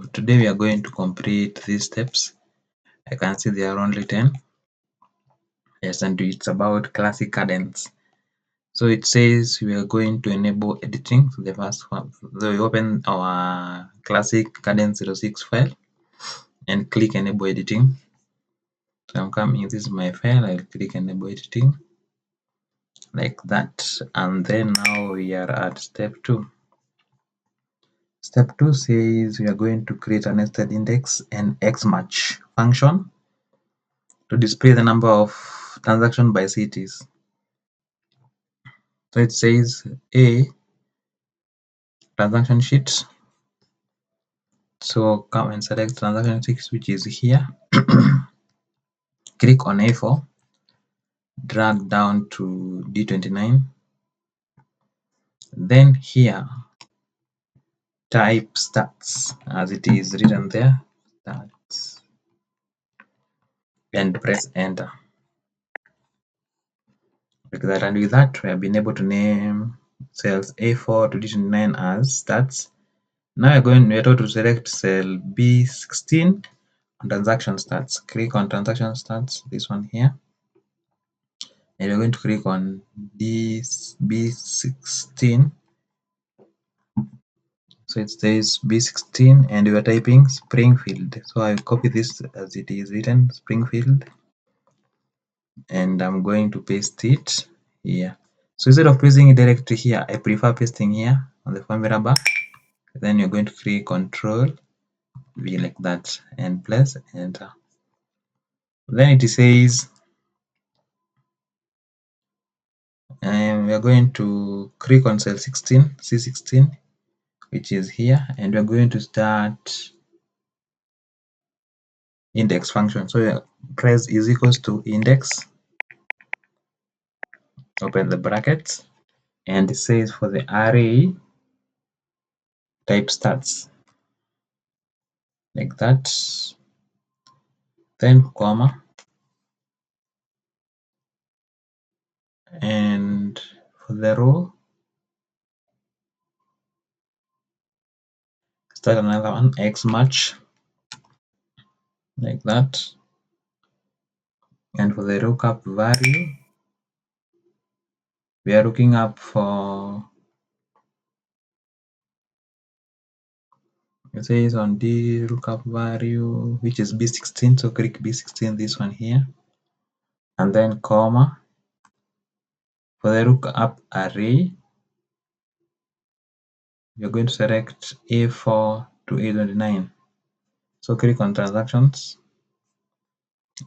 So today we are going to complete these steps. I can see there are only 10. Yes, and it's about Classic Cadence. So it says we are going to enable editing. So the first one, so we open our ClassicGardens-06 file and click enable editing. So I'm coming, this is my file, I'll click enable editing like that. And then now we are at step 2. Step 2 says we are going to create a nested index and XMATCH function to display the number of transactions by cities. So it says A transaction sheet. So come and select transaction 6, which is here. Click on A4, drag down to D29. Then here type stats as it is written there, stats, and press enter. Like that, and with that we have been able to name cells A4 to D29 as stats. Now we are told to select cell B16 on transaction stats. Click on transaction stats, this one here, and you're going to click on this B16. So it says B16 and you are typing Springfield. So I copy this as it is written, Springfield, and I'm going to paste it here. So instead of pasting it directly here, I prefer pasting here on the formula bar. Then you're going to click Control V like that and press enter. Then it says we are going to click on cell 16, C16, which is here, and we're going to start index function. So press is equals to index, open the brackets, and it says for the array type stats like that, then comma, and for the row start another one, XMATCH like that, and for the lookup value we are looking up for, it says on the lookup value which is B16, so click B16, this one here, and then comma. For the lookup array you're going to select A4 to A29, so click on transactions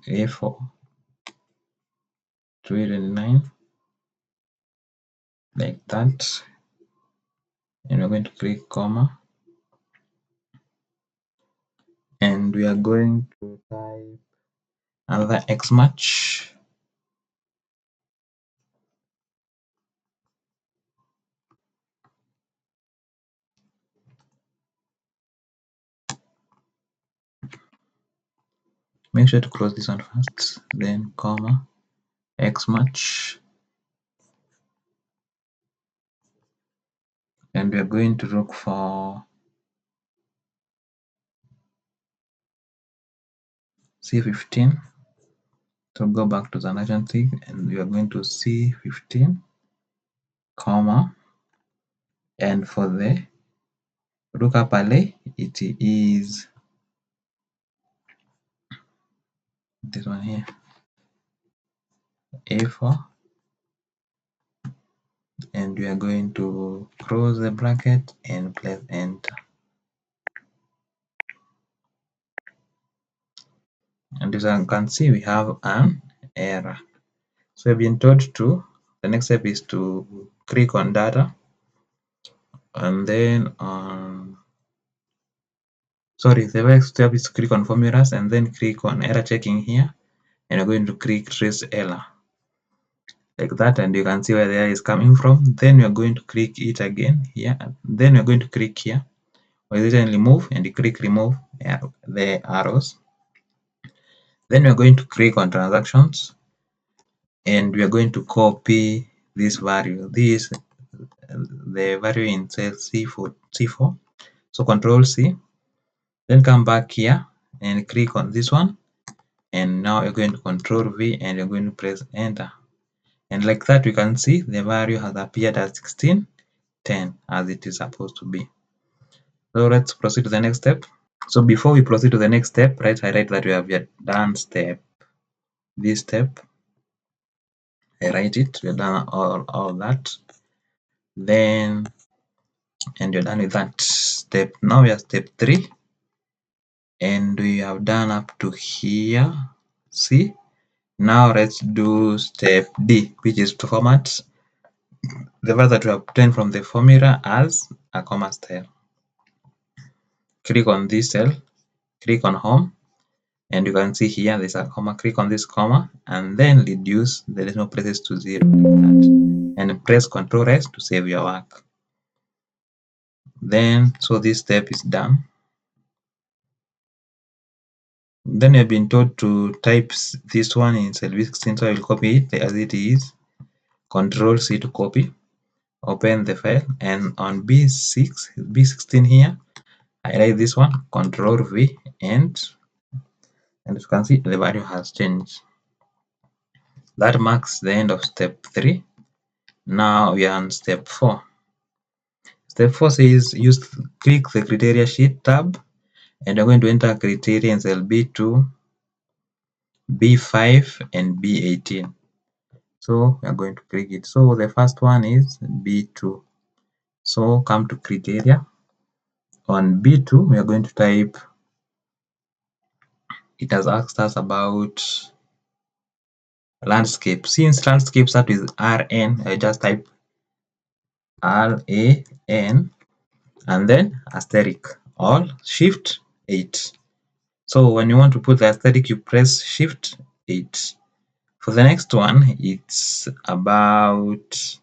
A4 to A29 like that, and we're going to click comma, and we are going to type another XMATCH. Make sure to close this one first, then comma, XMATCH, and we are going to look for C15. So go back to the transaction thing, and we are going to C15, comma, and for the lookup array it is this one here, A4, and we are going to close the bracket and press enter. And as you can see, we have an error. So we've been told to, the next step is to click on data, and then the next step is to click on formulas and then click on error checking here, and you're going to click trace error like that, and you can see where the error is coming from. Then you're going to click it again here, then you're going to click here where it is remove, and you click remove the arrows. Then we're going to click on transactions, and we are going to copy this value, the value in cell C4. So Control C, Then come back here and click on this one, and now you're going to Control V and you're going to press enter, and like that you can see the value has appeared as 1610 as it is supposed to be. So let's proceed to the next step. So before we proceed to the next step, right, highlight that we have done this step. I write it, we're done all that. Then, and you're done with that step. Now we are step 3, and we have done up to here. See, now let's do step D, which is to format the value that we obtained from the formula as a comma style. Click on this cell, click on home, and you can see here there's a comma. Click on this comma and then reduce the decimal places to 0, like that, and press Ctrl S to save your work. Then, so this step is done. Then you've been told to type this one in cell B16, so I will copy it as it is. Ctrl C to copy. Open the file, and on B16 here, highlight this one, Ctrl V, and as you can see the value has changed. That marks the end of step 3. Now we are on step 4. Step 4 says click the criteria sheet tab, and you're going to enter criteria in cell B2, B5, and B18. So we are going to click it. So the first one is B2. So come to criteria. On B2, we are going to type, it has asked us about landscape. Since landscape start with RN, I just type RAN and then asterisk or shift 8. So when you want to put the asterisk, you press shift 8. For the next one, it's about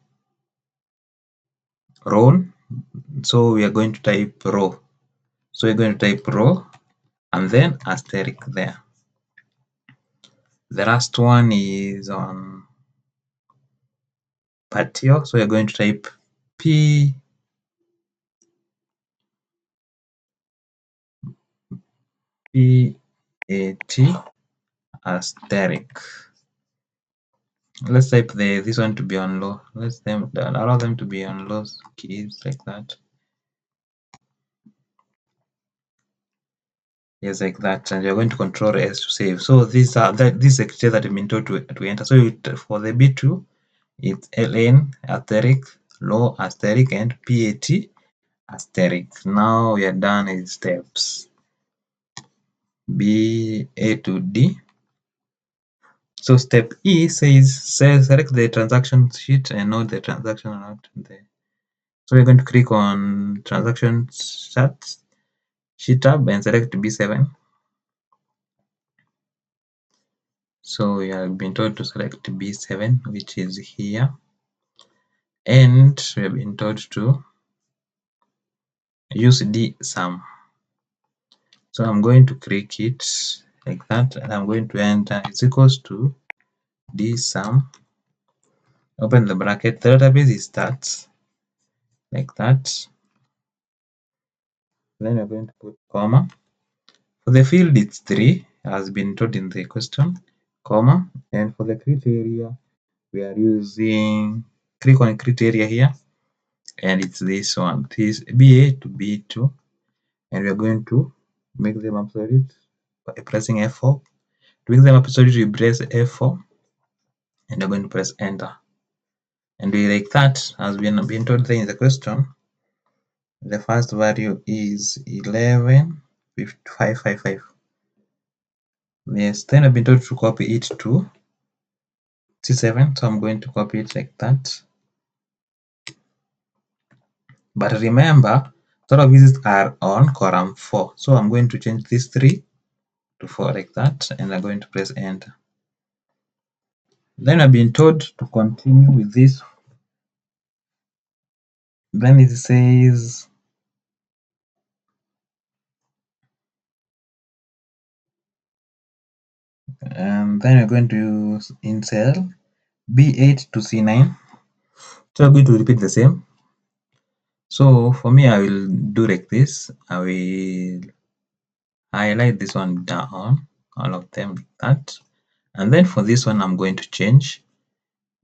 row. So we are going to type row. So we're going to type row and then asterisk there. The last one is on patio. So we're going to type P P-A-T asterisk. Let's type this one to be on low. Let's allow them to be on low keys like that. Yes, like that, and you're going to Control S to save. So these are this secretary that you've been told to enter. So for the B2, it's LN asterisk low asterisk and PAT asterisk. Now we are done with steps B, A to D. So step E says select the transaction sheet and note the transaction amount there. So we're going to click on transaction sheet tab and select B7. So we have been told to select B7, which is here, and we have been told to use dsum. So I'm going to click it like that, and I'm going to enter is equals to dsum. Open the bracket. The database is starts like that. Then we're going to put comma. For the field, it's 3, as been told in the question, comma. And for the criteria, we are using, click on criteria here, and it's this one, this BA to B2, and we are going to make them absolute by pressing F4. To make them absolute, we press F4, and we're going to press enter. And we like that, as we have been told there in the question, the first value is 11,555. Yes, then I've been told to copy it to C7, so I'm going to copy it like that. But remember, total of visits are on column 4, so I'm going to change this 3 to 4 like that, and I'm going to press enter. Then I've been told to continue with this. Then it says then we're going to use in cell B8 to C9. So I'm going to repeat the same. So for me, I will do like this. I will highlight this one down, all of them like that. And then for this one, I'm going to change.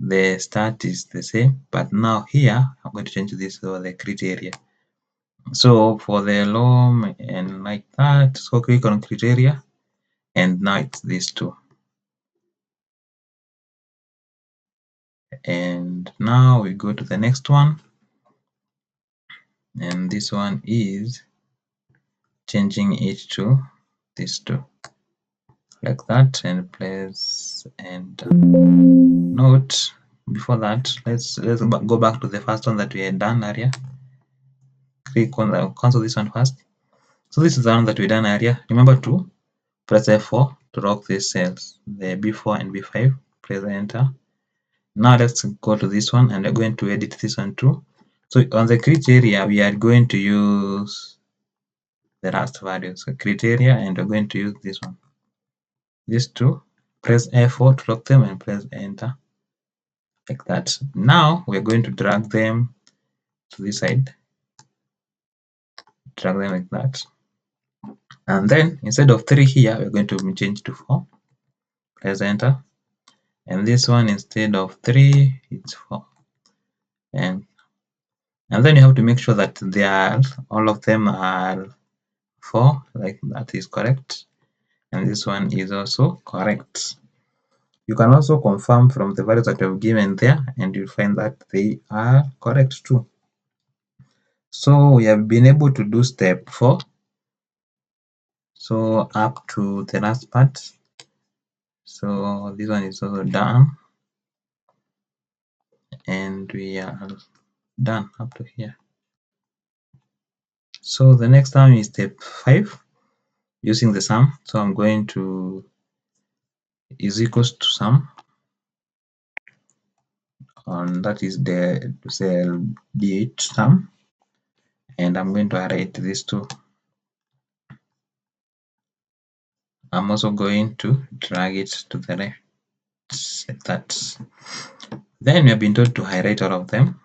The start is the same, but now here I'm going to change this to the criteria. So for the loam and like that, so click on criteria, and now it's these two. And now we go to the next one, and this one is changing it to these two, like that, and place and note. Before that, let's go back to the first one that we had done earlier. Click on the cancel this one first. So this is the one that we done earlier. Remember to press F4 to lock these cells, the B4 and B5. Press enter. Now let's go to this one, and we're going to edit this one too. So on the criteria, we are going to use the last value. So criteria, and we're going to use this one. These two. Press F4 to lock them and press enter. Like that. Now we're going to drag them to this side. Drag them like that. And then instead of 3 here, we're going to change to 4. Press enter. And this one, instead of 3, it's 4. And then you have to make sure that they are, all of them are 4, like that is correct. And this one is also correct. You can also confirm from the values that you've given there, and you'll find that they are correct too. So we have been able to do step 4. So up to the last part. So this one is also done, and we are done up to here. So the next one is step 5, using the sum. So I'm going to is equals to sum, and that is the cell D8 sum, and I'm going to write these two. I'm also going to drag it to the left, like that. Then we have been told to highlight all of them,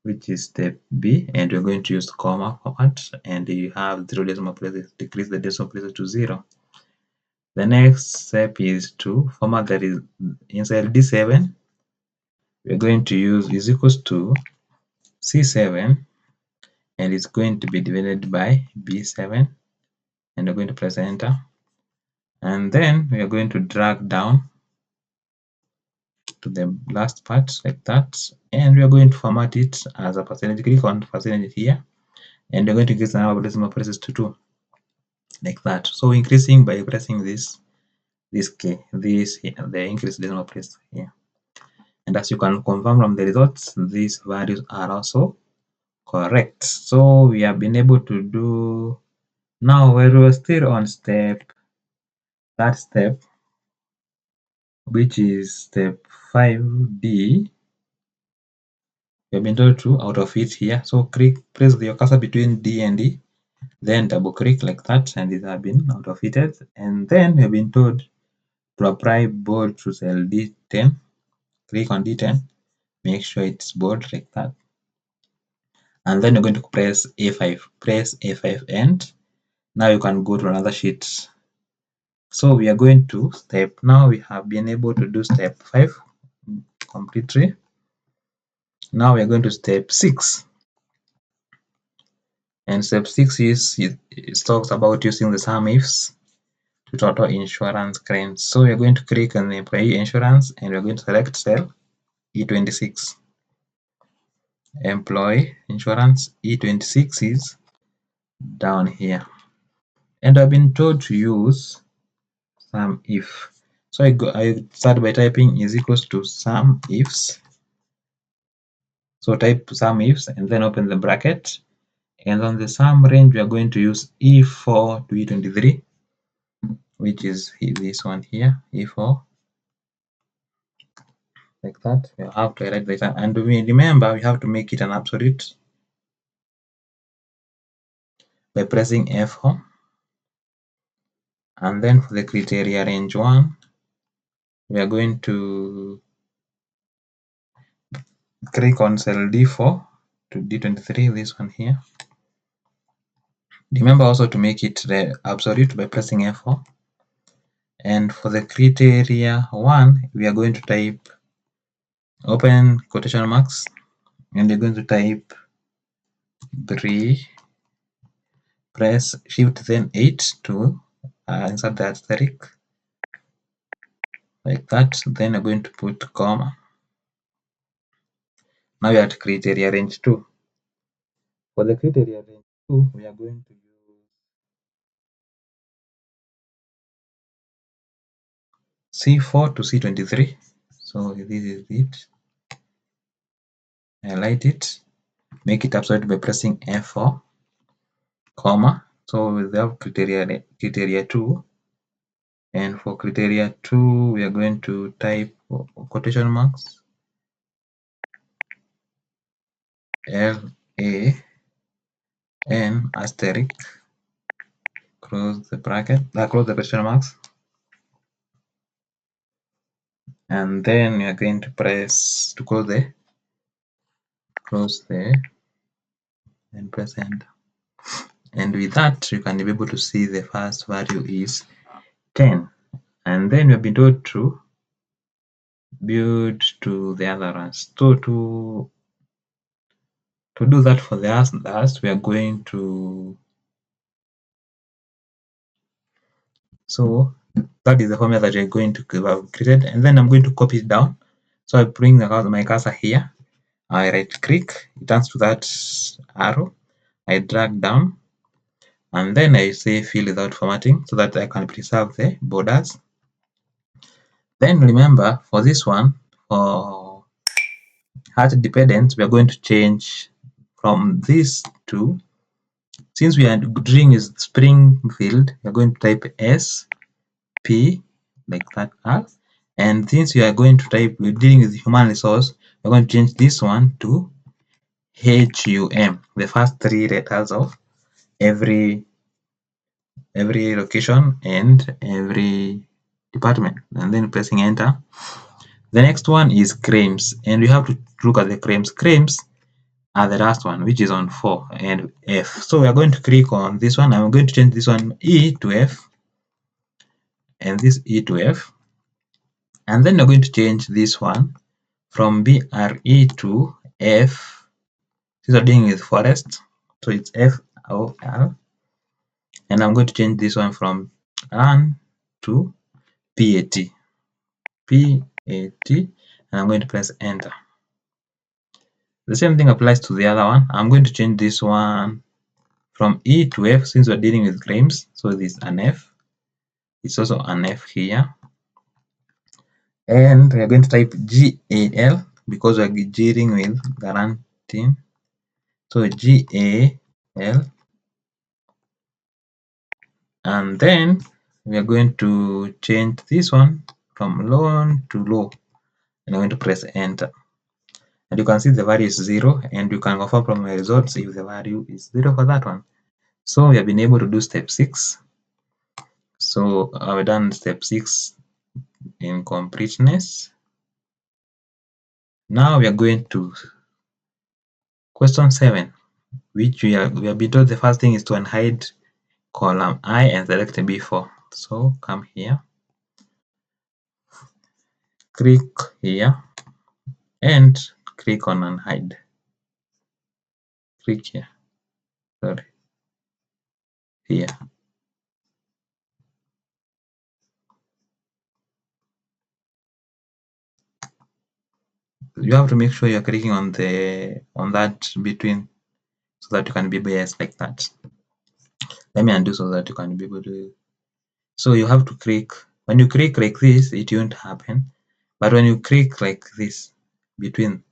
which is step B, and we're going to use comma format, and you have 0 decimal places, decrease the decimal places to 0. The next step is to format that is in cell D7. We're going to use is equals to C7, and it's going to be divided by B7, and we're going to press enter. And then we are going to drag down to the last part like that, and we are going to format it as a percentage. Click on percentage here, and we're going to increase the number of decimal places to 2, like that. So increasing by pressing this key, this here, the increased decimal place here. And as you can confirm from the results, these values are also correct. So we have been able to do. Now we're still on that step, which is step 5D. We have been told to out of it here. So press your cursor between D and E, then double click like that, and it has been out of it. And then we have been told to apply bold to cell D10. Click on D10, make sure it's bold like that. And then you're going to press A5. Press A5, and now you can go to another sheet. So we are going to step. Now we have been able to do step 5 completely. Now we are going to step 6. And step 6 is it talks about using the sum ifs to total insurance claims. So we are going to click on the employee insurance, and we're going to select cell E26. Employee insurance E26 is down here, and I've been told to use sum if. So I start by typing is equals to sum ifs. So type sum ifs and then open the bracket, and on the sum range we are going to use E4 to E23, which is this one here, E4, like that. You have to write this, and we remember we have to make it an absolute by pressing F4. And then for the criteria range 1, we are going to click on cell D4 to D23, this one here. Remember also to make it absolute by pressing F4. And for the criteria 1, we are going to type open quotation marks, and you're going to type 3, press Shift then 8 to insert the asterisk like that. Then you're going to put comma. Now you're at criteria range 2. For the criteria range 2, we are going to use C4 to C23. So this is it. Highlight it, make it absolute by pressing F4, comma. So we have criteria 2, and for criteria 2 we are going to type quotation marks LAN asterisk, close the bracket, close the question marks, and then we are going to press to close and press enter. And with that, you can be able to see the first value is 10, and then we have been told to build to the other ones. So to do that for the last, we are going to, so that is the formula that you're going to have created, and then I'm going to copy it down. So I bring my cursor here, I right click, it turns to that arrow, I drag down, and then I say fill without formatting so that I can preserve the borders. Then remember, for this one, for height dependence, we are going to change from this to, since we are doing is Springfield, we are going to type SP like that, and since we are going to type, we're dealing with human resource, we're going to change this one to HUM, the first 3 letters of every location and every department, and then pressing enter. The next one is claims, and we have to look at the claims. Claims are the last one, which is on 4 and F. So we are going to click on this one. I'm going to change this one E to F and this E to F, and then we're going to change this one from BRE to F. These are dealing with forest, so it's FOR, and I'm going to change this one from RAN to PAT, and I'm going to press enter. The same thing applies to the other one. I'm going to change this one from E to F since we're dealing with claims, so this is an F. It's also an F here, and we're going to type GAL because we're dealing with guaranteeing. So GAL, and then we are going to change this one from low to low, and I'm going to press enter, and you can see the value is 0, and you can confirm from my results if the value is 0 for that one. So we have been able to do step 6. So I've done step 6 in completeness. Now we are going to question 7, which we have been told the first thing is to unhide column I and select B4. So come here, click here, and click on unhide. Click here, sorry, here. You have to make sure you're clicking on that between, so that you can be biased like that. Let me undo so that you can be able to. So you have to click. When you click like this, it won't happen. But when you click like this between,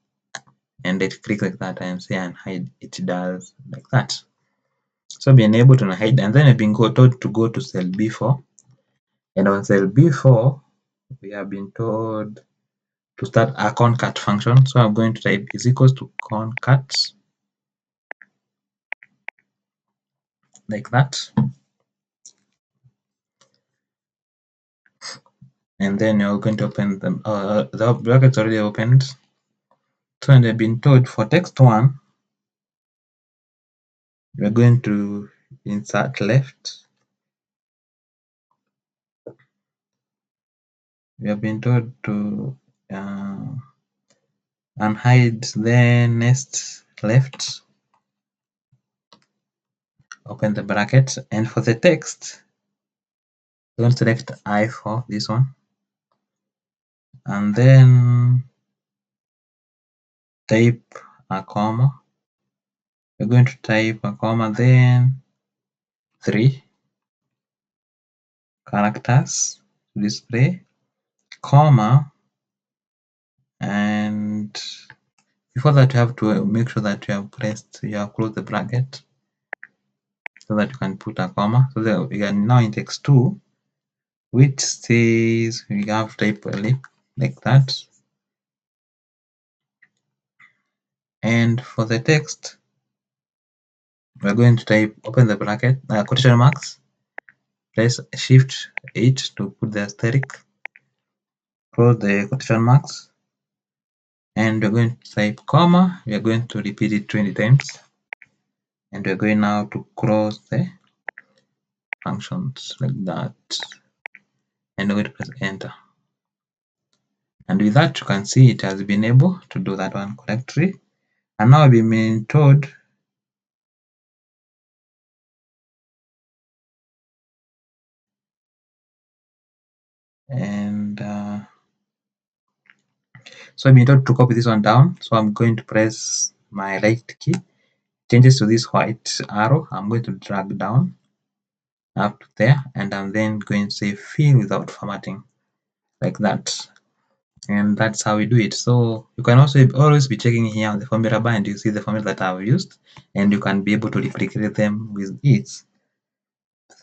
and it click like that and say unhide, it does like that. So being able to hide, and then I've been told to go to cell B4, and on cell B4 we have been told to start a concat function. So I'm going to type is equals to concat like that, and then you're going to open them. The bracket's already opened. So I've been told for text 1 we're going to insert left. We have been told to unhide, then next left, open the bracket, and for the text, we're going to select I for this one, and then type a comma. We're going to type a comma, then 3 characters to display, comma, and before that you have to make sure that you have closed the bracket so that you can put a comma. So that we are now in text 2, which says we have to type a lip like that. And for the text, we're going to type, open the bracket, quotation marks, press Shift 8 to put the asterisk, close the quotation marks, and we're going to type comma. We are going to repeat it 20 times, and we're going now to close the functions like that, and we're going to press enter. And with that, you can see it has been able to do that one correctly. And now I've been told so I've been told to copy this one down. So I'm going to press my right key, changes to this white arrow. I'm going to drag down up to there, and I'm then going to say fill without formatting like that. And that's how we do it. So you can also always be checking here on the formula bar, and you see the formula that I've used, and you can be able to replicate them with ease.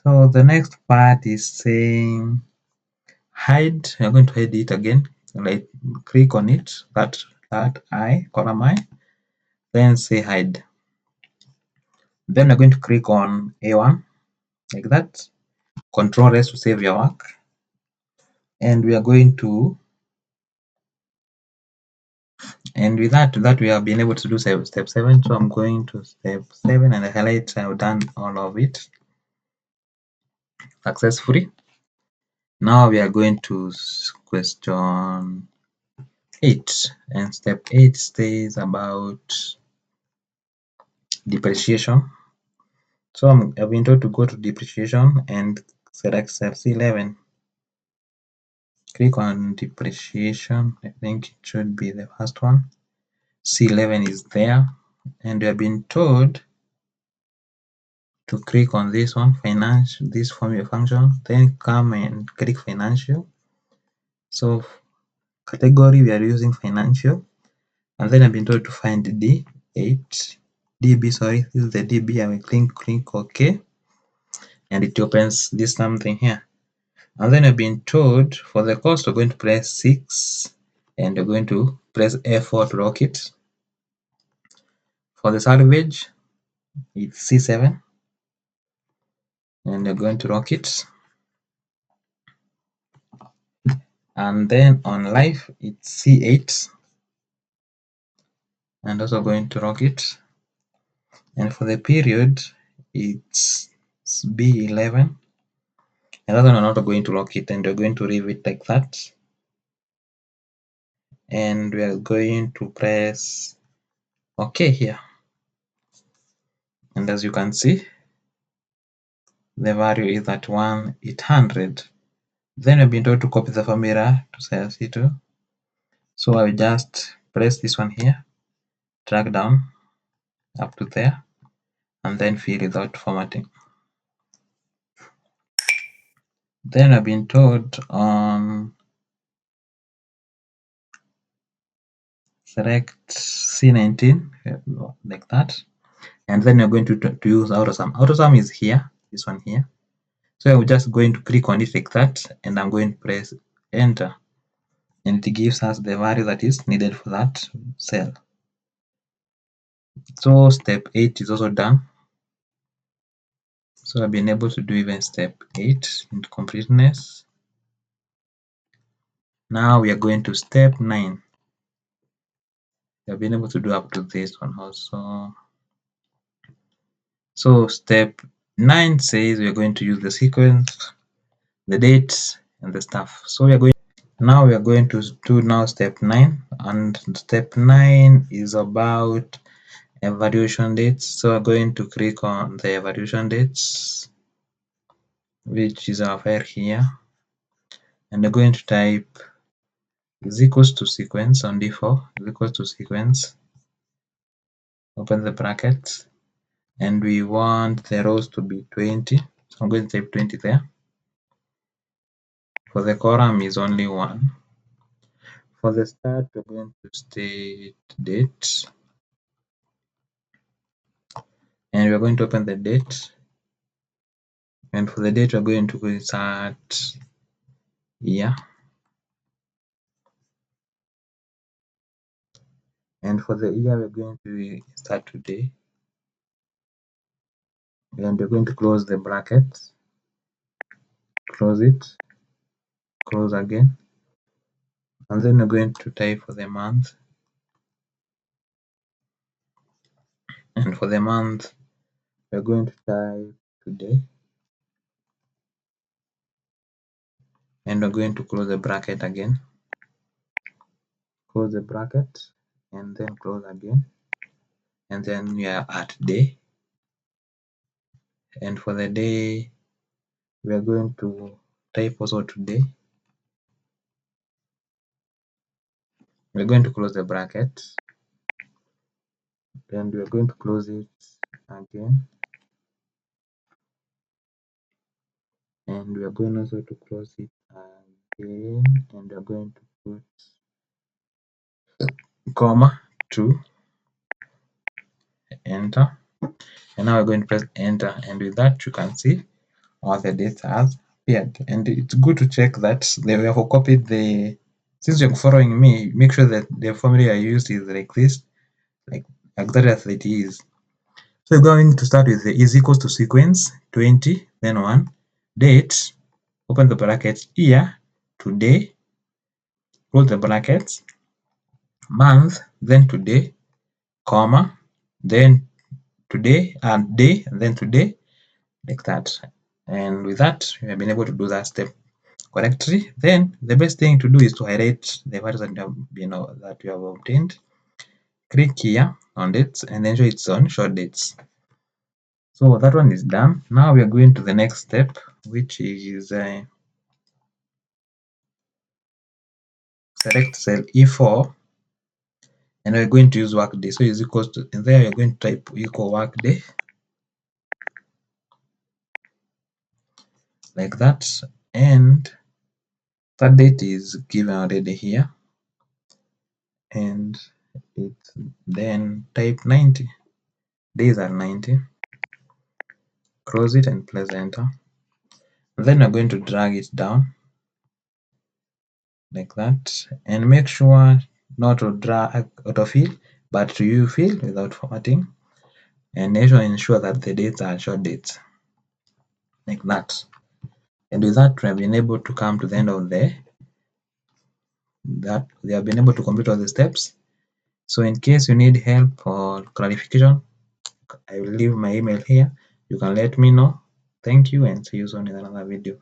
So the next part is saying hide. You're going to hide it again. Right click on it, that I, column I, then say hide. Then we're going to click on A1 like that. Control S to save your work. And we are going to, and with that we have been able to do step 7. So I'm going to step 7 and I highlight. I've done all of it successfully. Now we are going to question 8, and step 8 stays about depreciation. So I've been told to go to depreciation and select cell C11. Click on depreciation. I think it should be the first one. C11 is there, and we have been told to click on this one, financial, this formula function, then come and click financial. So category, we are using financial, and then I've been told to find D8 DB, sorry, this is the DB. I will click OK, and it opens this something here. And then I've been told for the cost we're going to press 6, and we're going to press F4 to lock it. For the salvage, it's C7, and we're going to lock it. And then on life, it's C8, and also going to lock it. And for the period, it's B11, and that one I'm not going to lock it, and we're going to leave it like that. And we are going to press OK here. And as you can see, the value is at 1800. Then we've been told to copy the formula to cell C2. So I will just press this one here, drag down up to there, and then fill without formatting. Then I've been told on select C19 like that, and then you're going to use AutoSum. AutoSum is here, this one here. So I'm just going to click on it like that, and I'm going to press enter, and it gives us the value that is needed for that cell. So step 8 is also done. So I've been able to do even step 8 into completeness. Now we are going to step 9. We have been able to do up to this one also. So step 9 says we are going to use the sequence, the dates, and the stuff. So we are going to do now step 9, and step 9 is about evaluation dates. So we're going to click on the evaluation dates, which is our file here, and we're going to type is equals to sequence on D4, is equals to sequence, open the brackets, and we want the rows to be 20. So I'm going to type 20 there. For the column is only 1. For the start, we're going to state date, and we're going to open the date. And for the date, we're going to insert year. And for the year, we're going to start today. And we're going to close the bracket, close it, close again. And then we're going to type for the month. And for the month, we're going to type today. And we're going to close the bracket again. Close the bracket and then close again. And then we are at day. And for the day, we are going to type also today. We're going to close the bracket. And we're going to close it again. And we are going also to close it again. And we are going to put comma 2, enter. And now we're going to press enter, and with that you can see all the dates has appeared. And it's good to check that they have copied the, since you're following me, make sure that the formula I used is like this, like exactly as it is. So we're going to start with the is equals to sequence 20, then 1, date, open the brackets, year, today, close the brackets, month, then today, comma, then today, and day, and then today, like that. And with that, we have been able to do that step correctly. Then the best thing to do is to highlight the values that you have obtained. Click here on dates and then show its on short dates. So that one is done. Now we are going to the next step, which is select cell E4, and we're going to use workday. So is equals to, and there you're going to type equal workday, like that, and that date is given already here, and it's then type 90. Days are 90. Close it and press enter. Then we're going to drag it down like that, and make sure not to drag autofill, but to you fill without formatting, and ensure that the dates are short dates, like that. And with that, we have been able to come to the end of that we have been able to complete all the steps. So in case you need help or clarification, I will leave my email here. You can let me know. Thank you, and see you soon in another video.